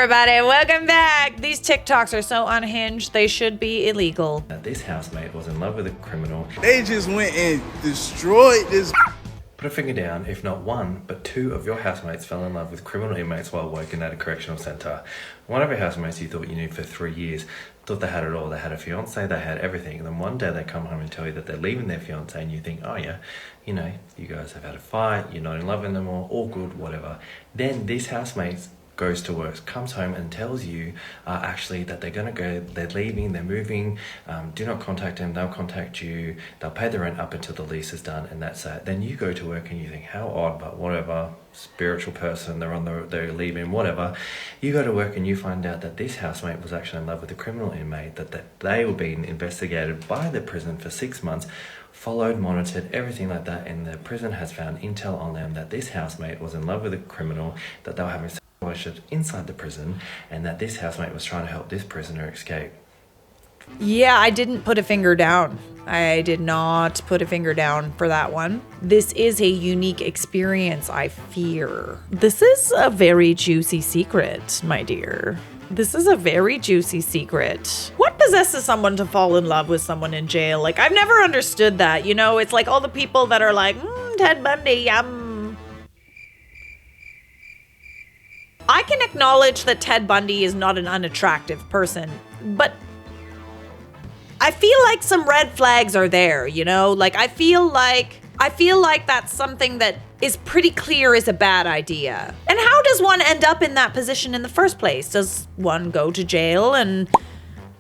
everybody, welcome back. These TikToks are so unhinged, they should be illegal. This housemate was in love with a criminal. They just went and destroyed this. Put a finger down, if not one, but two of your housemates fell in love with criminal inmates while working at a correctional centre. One of your housemates you thought you knew for 3 years, thought they had it all. They had a fiance, they had everything. And then one day they come home and tell you that they're leaving their fiance and you think, oh yeah, you know, you guys have had a fight, you're not in love anymore, all good, whatever. Then this housemate goes to work, comes home and tells you actually that they're gonna go, they're leaving, they're moving, do not contact them, they'll contact you, they'll pay the rent up until the lease is done, and that's it. Then you go to work and you think, how odd, but whatever, spiritual person, they're leaving, whatever. You go to work and you find out that this housemate was actually in love with a criminal inmate, that they were being investigated by the prison for 6 months, followed, monitored, everything like that, and the prison has found intel on them that this housemate was in love with a criminal, that they were having relationship inside the prison, and that this housemate was trying to help this prisoner escape. Yeah, I didn't put a finger down. I did not put a finger down for that one. This is a unique experience, I fear. This is a very juicy secret, my dear. This is a very juicy secret. What possesses someone to fall in love with someone in jail? Like, I've never understood that, you know? It's like all the people that are like, Ted Bundy, I can acknowledge that Ted Bundy is not an unattractive person, but I feel like some red flags are there, you know? Like, I feel like that's something that is pretty clear is a bad idea. And how does one end up in that position in the first place? Does one go to jail and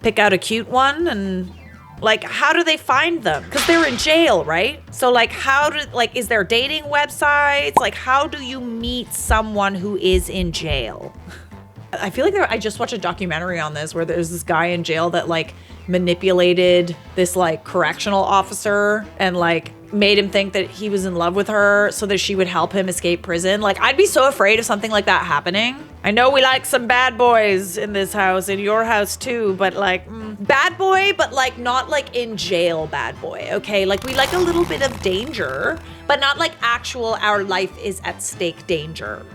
pick out a cute one? And like, how do they find them? Because they're in jail, right? So like, is there dating websites? Like, how do you meet someone who is in jail? I feel like I just watched a documentary on this where there's this guy in jail that like manipulated this like correctional officer and like made him think that he was in love with her so that she would help him escape prison. Like, I'd be so afraid of something like that happening. I know we like some bad boys in this house, in your house too, but like, bad boy, but like not like in jail bad boy, okay? Like, we like a little bit of danger, but not like actual our life is at stake danger.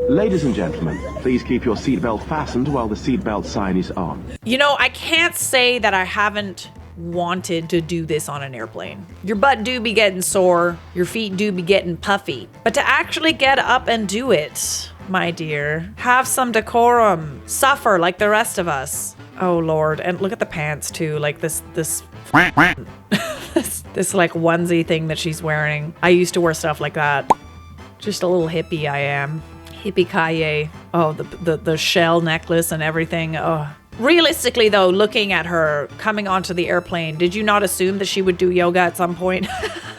Ladies and gentlemen, please keep your seatbelt fastened while the seatbelt sign is on. You know, I can't say that I haven't wanted to do this on an airplane. Your butt do be getting sore, your feet do be getting puffy, but to actually get up and do it, my dear, have some decorum, suffer like the rest of us. Oh Lord, and look at the pants too, like this this like onesie thing that she's wearing. I used to wear stuff like that. Just a little hippie I am. Hippie-ki-yay. Oh, the shell necklace and everything. Oh. Realistically though, looking at her coming onto the airplane, did you not assume that she would do yoga at some point?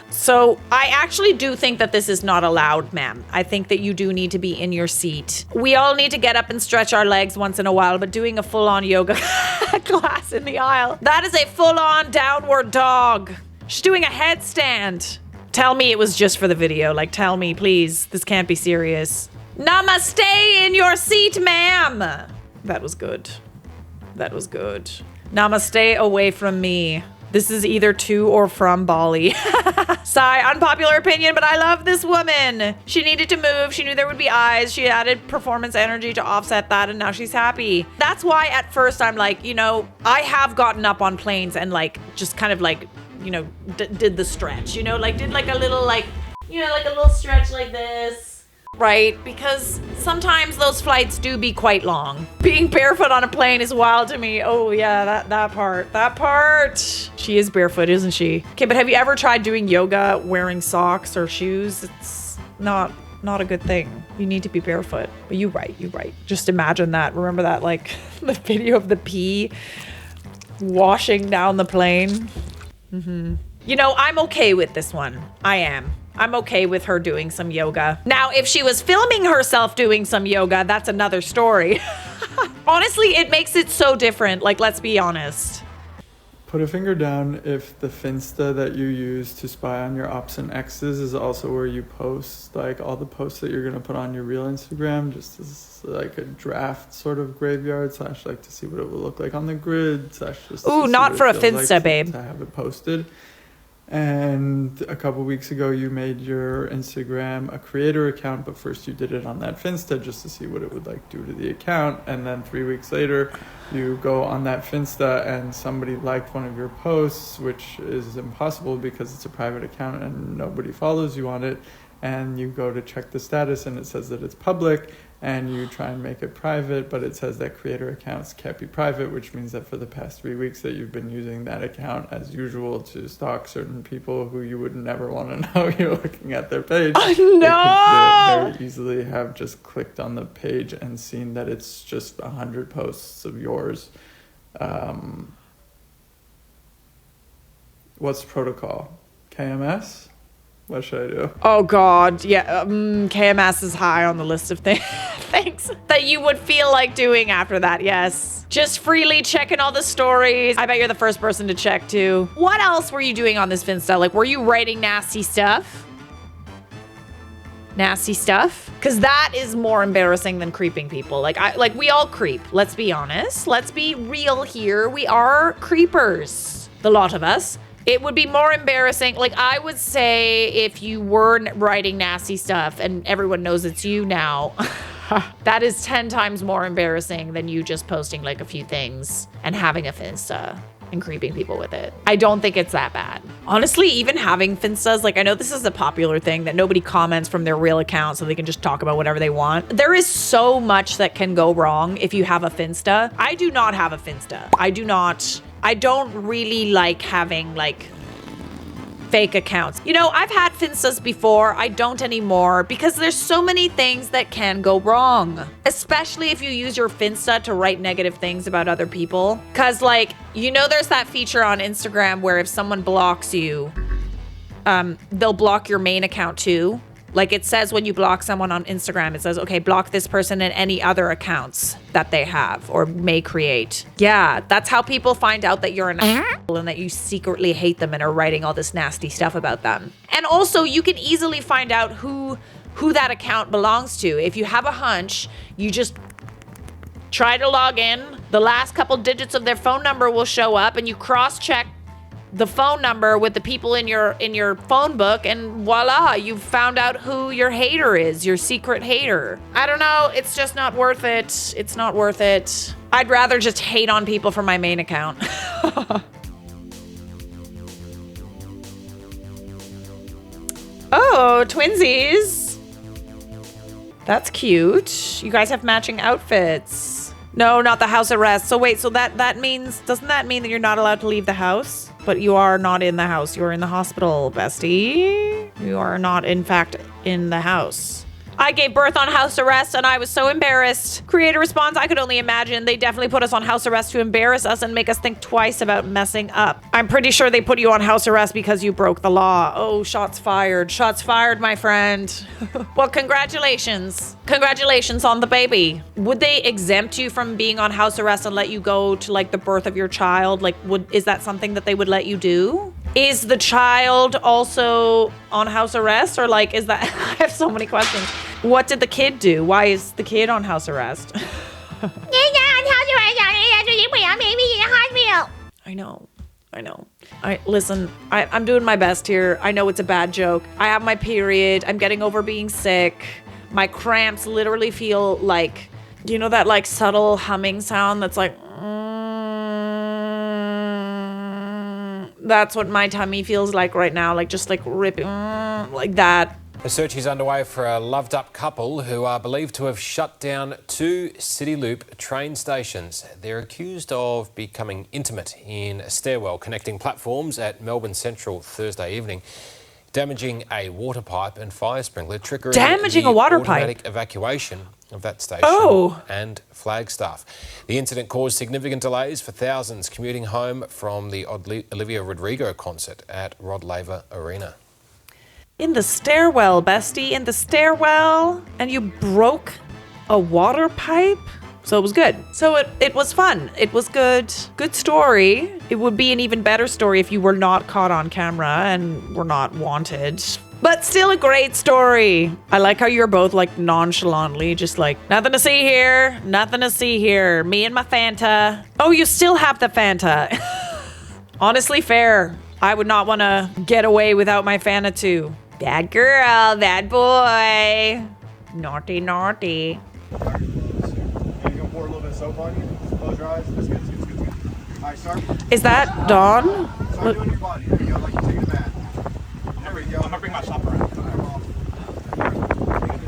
So I actually do think that this is not allowed, ma'am. I think that you do need to be in your seat. We all need to get up and stretch our legs once in a while, but doing a full-on yoga class in the aisle, that is a full-on downward dog. She's doing a headstand. Tell me it was just for the video. Like, tell me, please. This can't be serious. Namaste in your seat, ma'am. That was good. That was good. Namaste away from me. This is either to or from Bali. Sigh, unpopular opinion, but I love this woman. She needed to move. She knew there would be eyes. She added performance energy to offset that, and now she's happy. That's why at first I'm like, you know, I have gotten up on planes and like, just kind of like, you know, did the stretch, you know, like did like a little like, you know, like a little stretch like this. Right, because sometimes those flights do be quite long. Being barefoot on a plane is wild to me. Oh yeah, that part. She is barefoot, isn't she? Okay, but have you ever tried doing yoga wearing socks or shoes? It's not a good thing. You need to be barefoot. But you're right. Just imagine that. Remember that, like, the video of the pee washing down the plane? You know, I'm okay with this one. I am. I'm okay with her doing some yoga. Now, if she was filming herself doing some yoga, that's another story. Honestly, it makes it so different. Like, let's be honest. Put a finger down if the Finsta that you use to spy on your ops and exes is also where you post like all the posts that you're going to put on your real Instagram, just as like a draft sort of graveyard / like to see what it will look like on the grid / just Ooh, not for a Finsta, babe. To have it posted. And a couple weeks ago, you made your Instagram a creator account, but first you did it on that Finsta just to see what it would like do to the account. And then 3 weeks later, you go on that Finsta and somebody liked one of your posts, which is impossible because it's a private account and nobody follows you on it. And you go to check the status and it says that it's public, and you try and make it private, but it says that creator accounts can't be private, which means that for the past 3 weeks that you've been using that account as usual to stalk certain people who you would never want to know you're looking at their page. Oh, no! They could very easily have just clicked on the page and seen that it's just 100 posts of yours. What's the protocol? KMS? What should I do? Oh, God. Yeah. KMS is high on the list of things that you would feel like doing after that. Yes. Just freely checking all the stories. I bet you're the first person to check, too. What else were you doing on this Finsta? Like, were you writing nasty stuff? Nasty stuff? Because that is more embarrassing than creeping people. Like we all creep. Let's be honest. Let's be real here. We are creepers. The lot of us. It would be more embarrassing. Like, I would say if you were writing nasty stuff and everyone knows it's you now, that is 10 times more embarrassing than you just posting like a few things and having a Finsta and creeping people with it. I don't think it's that bad. Honestly, even having Finstas, like I know this is a popular thing that nobody comments from their real account so they can just talk about whatever they want. There is so much that can go wrong if you have a Finsta. I do not have a Finsta. I don't really like having like fake accounts. You know, I've had Finstas before. I don't anymore because there's so many things that can go wrong, especially if you use your Finsta to write negative things about other people. Cause like, you know, there's that feature on Instagram where if someone blocks you, they'll block your main account too. Like it says when you block someone on Instagram, it says, okay, block this person and any other accounts that they have or may create. Yeah, that's how people find out that you're an asshole and that you secretly hate them and are writing all this nasty stuff about them. And also, you can easily find out who that account belongs to. If you have a hunch, you just try to log in. The last couple digits of their phone number will show up and you cross-check the phone number with the people in your phone book, and voila, you've found out who your hater is, your secret hater. I don't know, it's just not worth it. It's not worth it. I'd rather just hate on people from my main account. Oh, twinsies. That's cute. You guys have matching outfits. No, not the house arrest. So wait, so that means, doesn't that mean that you're not allowed to leave the house? But you are not in the house. You're in the hospital, bestie. You are not, in fact, in the house. I gave birth on house arrest and I was so embarrassed. Creator responds, I could only imagine. They definitely put us on house arrest to embarrass us and make us think twice about messing up. I'm pretty sure they put you on house arrest because you broke the law. Oh, shots fired. Shots fired, my friend. Well, congratulations. Congratulations on the baby. Would they exempt you from being on house arrest and let you go to like the birth of your child? Like, is that something that they would let you do? Is the child also on house arrest, or like, is that, I have so many questions. What did the kid do? Why is the kid on house arrest? I know. Listen, I'm doing my best here. I know it's a bad joke. I have my period. I'm getting over being sick. My cramps literally feel like, you know, that like subtle humming sound that's like, that's what my tummy feels like right now, like just like ripping, like that. A search is underway for a loved-up couple who are believed to have shut down 2 City Loop train stations. They're accused of becoming intimate in a stairwell connecting platforms at Melbourne Central Thursday evening, damaging a water pipe and fire sprinkler, triggering damaging a water automatic pipe evacuation of that station and Flagstaff. The incident caused significant delays for thousands commuting home from the Olivia Rodrigo concert at Rod Laver Arena. In the stairwell, bestie, in the stairwell, and you broke a water pipe? So it was good. So it was fun. It was good. Good story. It would be an even better story if you were not caught on camera and were not wanted. But still a great story. I like how you're both like nonchalantly just like, nothing to see here. Nothing to see here. Me and my Fanta. Oh, you still have the Fanta. Honestly, fair. I would not want to get away without my Fanta too. Bad girl, bad boy. Naughty, naughty. Pour a little bit of soap on you. Close your eyes. That's good. That's good. That's good. All right, start. Is that Dawn? Start doing your body. There you go. Like you're taking a bath. There we go. I'm gonna bring my shop around. All right, well.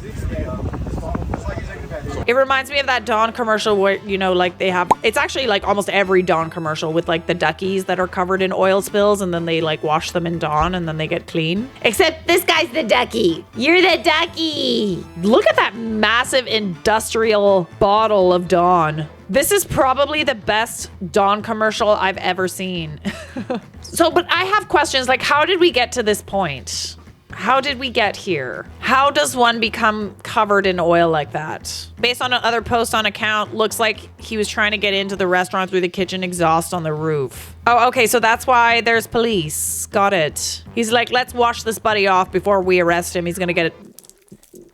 Just like you're taking a bath. It reminds me of that Dawn commercial where, you know, like they have, it's actually like almost every Dawn commercial with like the duckies that are covered in oil spills and then they like wash them in Dawn and then they get clean. Except this guy's the ducky. You're the ducky. Look at that massive industrial bottle of Dawn. This is probably the best Dawn commercial I've ever seen. But I have questions like, how did we get to this point? How did we get here? How does one become covered in oil like that? Based on another post on account, looks like he was trying to get into the restaurant through the kitchen exhaust on the roof. Oh, okay, so that's why there's police. Got it. He's like, let's wash this buddy off before we arrest him. He's gonna get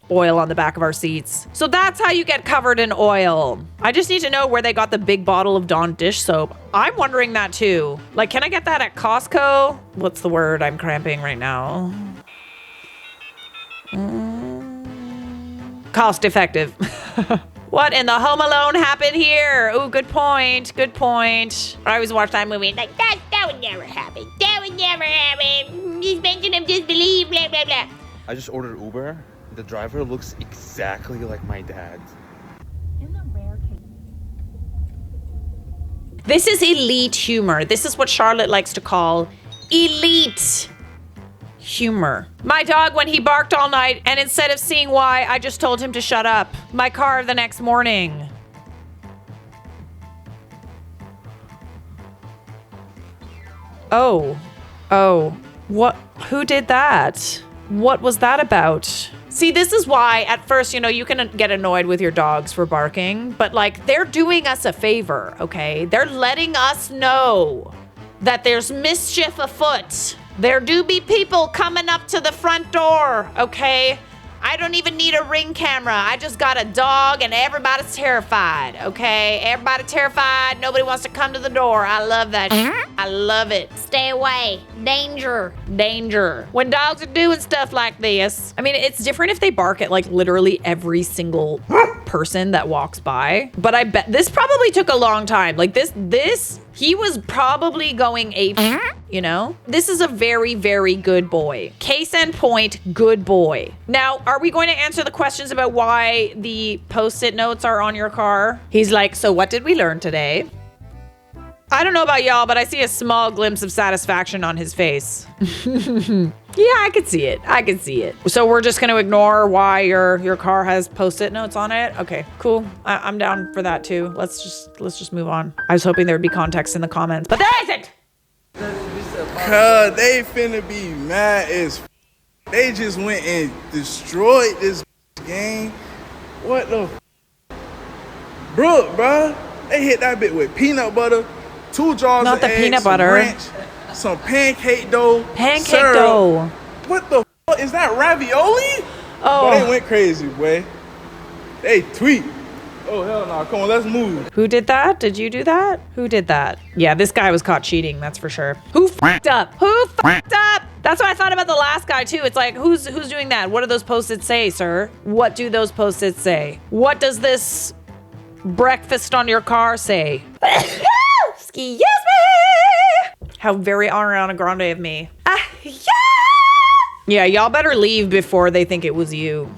oil on the back of our seats. So that's how you get covered in oil. I just need to know where they got the big bottle of Dawn dish soap. I'm wondering that too. Like, can I get that at Costco? What's the word? I'm cramping right now. Cost effective. What in the Home Alone happened here? Oh, good point. Good point. I always watch that movie like, that would never happen. That would never happen. Suspension of disbelief, blah, blah, blah. I just ordered Uber. The driver looks exactly like my dad. This is elite humor. This is what Charlotte likes to call elite humor. My dog, when he barked all night, and instead of seeing why, I just told him to shut up. My car the next morning. Oh. What? Who did that? What was that about? See, this is why at first, you know, you can get annoyed with your dogs for barking, but like they're doing us a favor, okay? They're letting us know that there's mischief afoot. There do be people coming up to the front door, okay? I don't even need a Ring camera. I just got a dog and everybody's terrified, okay? Everybody terrified. Nobody wants to come to the door. I love that. I love it. Stay away. Danger. Danger. When dogs are doing stuff like this, I mean, it's different if they bark at like literally every single person that walks by. But I bet this probably took a long time. Like this, he was probably going ape, you know? This is a very, very good boy. Case in point, good boy. Now, are we going to answer the questions about why the post-it notes are on your car? He's like, so what did we learn today? I don't know about y'all, but I see a small glimpse of satisfaction on his face. Yeah, I can see it. I can see it. So we're just going to ignore why your car has post-it notes on it. Okay, cool. I'm down for that too. Let's just move on. I was hoping there would be context in the comments, but there isn't. Cause they finna be mad as they just went and destroyed this game. What the Brooke, bruh? They hit that bit with peanut butter, 2 jars Not of the eggs, peanut some butter. ranch, some pancake dough. Pancake syrup. dough. What the is that, ravioli? Oh. Boy, they went crazy, boy. They tweet. Oh, hell no. Come on, let's move. Who did that? Did you do that? Who did that? Yeah, this guy was caught cheating, that's for sure. Who fucked up? Who fucked up? That's what I thought about the last guy too. It's like, who's doing that? What do those post-its say, sir? What do those post-its say? What does this breakfast on your car say? Excuse me! How very Ariana Grande of me. Yeah, y'all better leave before they think it was you.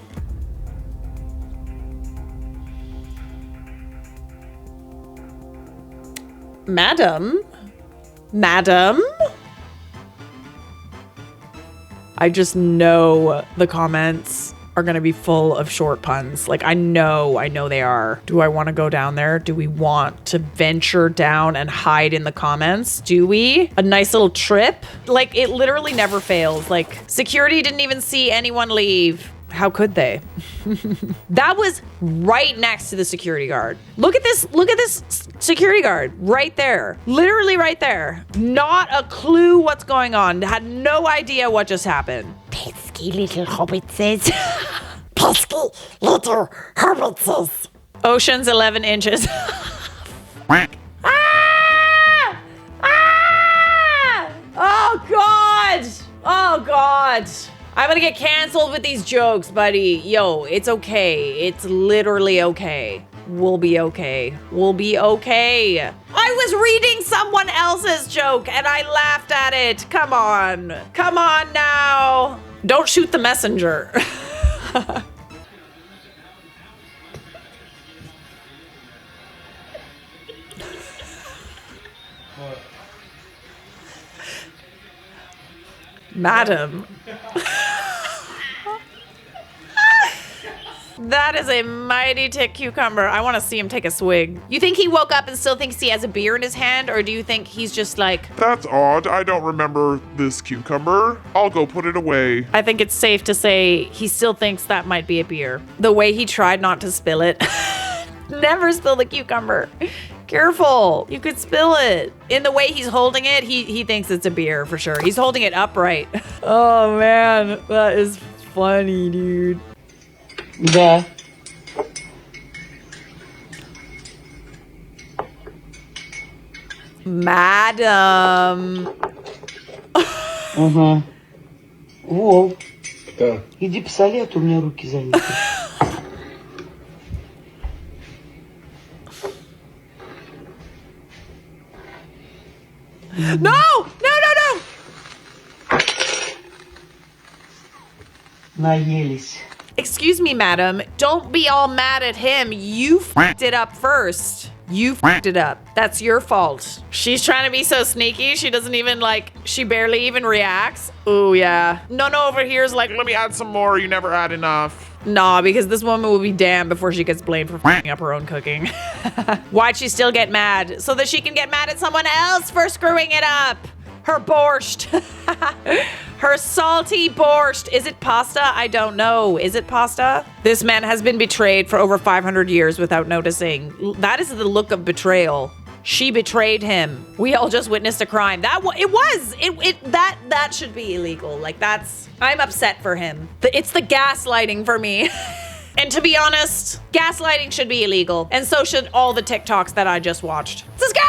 Madam? I just know the comments are gonna be full of short puns. Like, I know they are. Do I want to go down there? Do we want to venture down and hide in the comments? Do we? A nice little trip? Like, it literally never fails. Like, security didn't even see anyone leave. How could they? That was right next to the security guard. Look at this security guard right there. Literally right there. Not a clue what's going on. Had no idea what just happened. Pesky little hobbitses. Pesky little hobbitses. Ocean's 11 inches. Ah! Ah! Oh God! Oh God! I'm gonna get canceled with these jokes, buddy. Yo, it's okay. It's literally okay. We'll be okay. We'll be okay. I was reading someone else's joke and I laughed at it. Come on. Come on now. Don't shoot the messenger. Madam. That is a mighty tick cucumber. I want to see him take a swig. You think he woke up and still thinks he has a beer in his hand? Or do you think he's just like... That's odd. I don't remember this cucumber. I'll go put it away. I think it's safe to say he still thinks that might be a beer. The way he tried not to spill it. Never spill the cucumber. Careful. You could spill it. In the way he's holding it, he thinks it's a beer for sure. He's holding it upright. Oh, man. That is funny, dude. Да. Madam. Ага. Вов. Да. Иди посоли, а то у меня руки заняты. No! No, no, no! Наелись. Excuse me, madam. Don't be all mad at him. You f***ed it up first. You f***ed it up. That's your fault. She's trying to be so sneaky. She doesn't even she barely even reacts. Ooh, yeah. No, over here's like, let me add some more. You never add enough. Nah, because this woman will be damned before she gets blamed for f***ing up her own cooking. Why'd she still get mad? So that she can get mad at someone else for screwing it up. Her borscht. Her salty borscht. Is it pasta? I don't know. Is it pasta? This man has been betrayed for over 500 years without noticing. That is the look of betrayal. She betrayed him. We all just witnessed a crime. That should be illegal. I'm upset for him. It's the gaslighting for me. And to be honest, gaslighting should be illegal. And so should all the TikToks that I just watched. Subscribe!